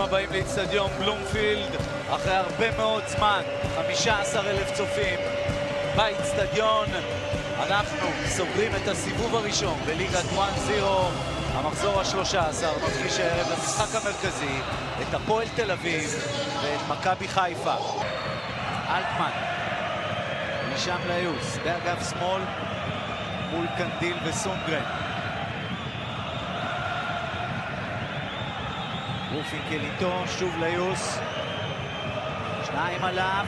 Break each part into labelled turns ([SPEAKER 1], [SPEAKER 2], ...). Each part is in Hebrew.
[SPEAKER 1] ברוכים הבאים לאצטדיון בלומפילד. אחרי הרבה מאוד זמן, 15,000 צופים באצטדיון. אנחנו סוגרים את הסיבוב הראשון בליגת 1-0, המחזור ה-13. מפגיש הערב למשחק המרכזי את הפועל תל אביב ואת מכבי חיפה. אלטמן, משם ליוס, באגף שמאל מול קנדיל וסונגרן. גורפינקל איתו, שוב ליוס, שניים עליו,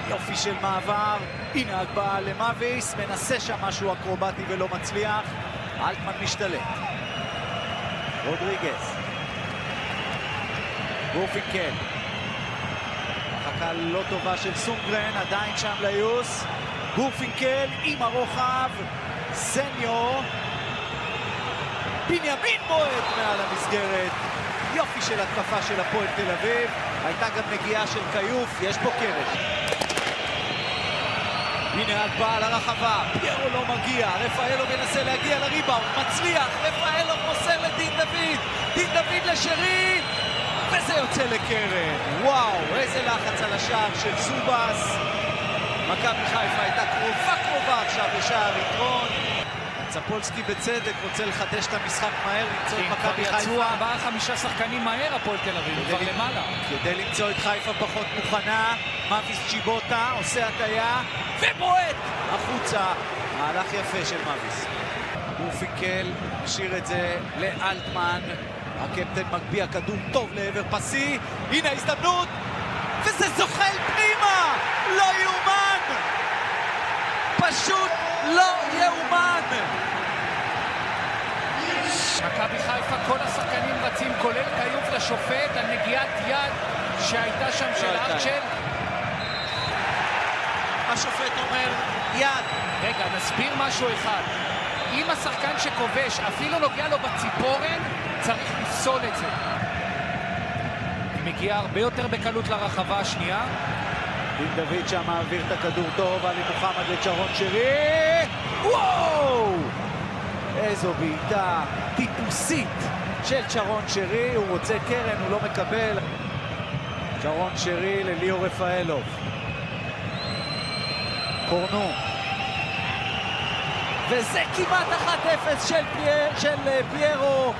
[SPEAKER 1] יופי של מעבר, הנה הגבהה למאביס, מנסה שם משהו אקרובטי ולא מצליח, אלטמן משתלט. רודריגז, גורפינקל, החכה לא טובה של סונגרן, עדיין שם ליוס, גורפינקל עם הרוחב, סניור, בנימין בועט מעל המסגרת. יופי של התקפה של הפועל תל אביב, הייתה גם נגיעה של קיוף, יש פה קרש. הנה הגבהה לרחבה, פיירו לא מגיע, רפאלו מנסה להגיע לריבאונד, מצליח, רפאלו מוסר לדין דוד, דין דוד לשרי, וזה יוצא לקרן. וואו, איזה לחץ על השער של סובס. מכבי חיפה הייתה קרובה עכשיו לשער יתרון. צפולסקי בצדק רוצה לחדש את המשחק מהר, למצוא את מכבי חיפה.
[SPEAKER 2] יצאו 4-5 שחקנים מהר הפועל תל אביב, כבר למעלה.
[SPEAKER 1] כדי למצוא את חיפה פחות מוכנה, מאביס צ'יבוטה עושה הטיה ובועט החוצה. מהלך יפה של מאביס. גורפינקל משאיר את זה לאלטמן. הקפטן מגביה כדור טוב לעבר פסי. הנה ההזדמנות, וזה זוחל פנימה! לא יאומן! פשוט לא יאומן!
[SPEAKER 2] מכבי חיפה, כל השחקנים רצים, כולל קיוף לשופט על נגיעת יד שהייתה שם של ארצ'ל.
[SPEAKER 1] השופט אומר יד.
[SPEAKER 2] רגע, נסביר משהו אחד. אם השחקן שכובש אפילו נוגע לו בציפורן, צריך לפסול את זה. מגיע הרבה יותר בקלות לרחבה השנייה.
[SPEAKER 1] דין דוד שם מעביר את הכדור טוב, עלי מוחמד לצ'רון שרי. וואו! איזו בעיטה טיפוסית של צ'רון שרי. הוא רוצה קרן, הוא לא מקבל. צ'רון שרי לליאור רפאלוב. קורנו. וזה כמעט 1-0 של פיירו.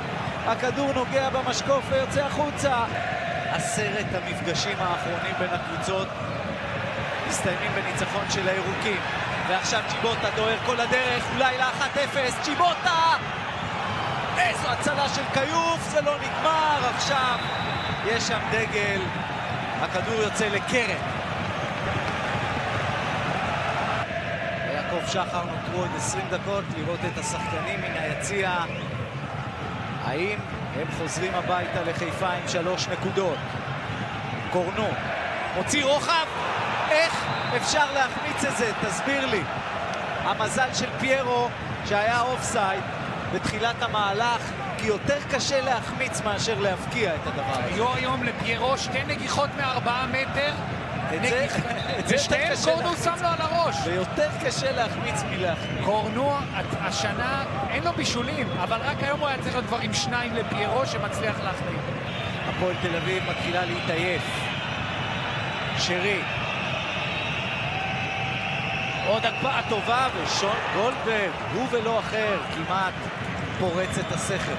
[SPEAKER 1] הכדור נוגע במשקוף ויוצא החוצה. 10 המפגשים האחרונים בין הקבוצות מסתיימים בניצחון של הירוקים. ועכשיו צ'יבוטה דוהר כל הדרך, אולי ל-1-0, צ'יבוטה! איזו הצלה של קיוף, זה לא נגמר. עכשיו יש שם דגל, הכדור יוצא לקרן. יעקב שחר נותרו עוד 20 דקות לראות את השחקנים מן היציע. האם הם חוזרים הביתה לחיפה עם 3 נקודות? קורנו מוציא רוחב, איך אפשר להחמיץ את זה? תסביר לי. המזל של פיירו שהיה אופסייד בתחילת המהלך, כי יותר קשה להחמיץ מאשר להפקיע את הדבר הזה.
[SPEAKER 2] היו היום לפיירו 2 נגיחות מ4 מטר, ושתיהן קורנו שם לו על הראש.
[SPEAKER 1] ויותר קשה להחמיץ מלהחמיץ.
[SPEAKER 2] קורנו השנה אין לו בישולים, אבל רק היום הוא היה צריך להיות כבר עם 2 לפיירו שמצליח להחליט.
[SPEAKER 1] הפועל תל אביב מתחילה להתעייף. שרי. עוד הקפאה טובה, ושון גולדברג, הוא ולא אחר, כמעט פורץ את הסכר.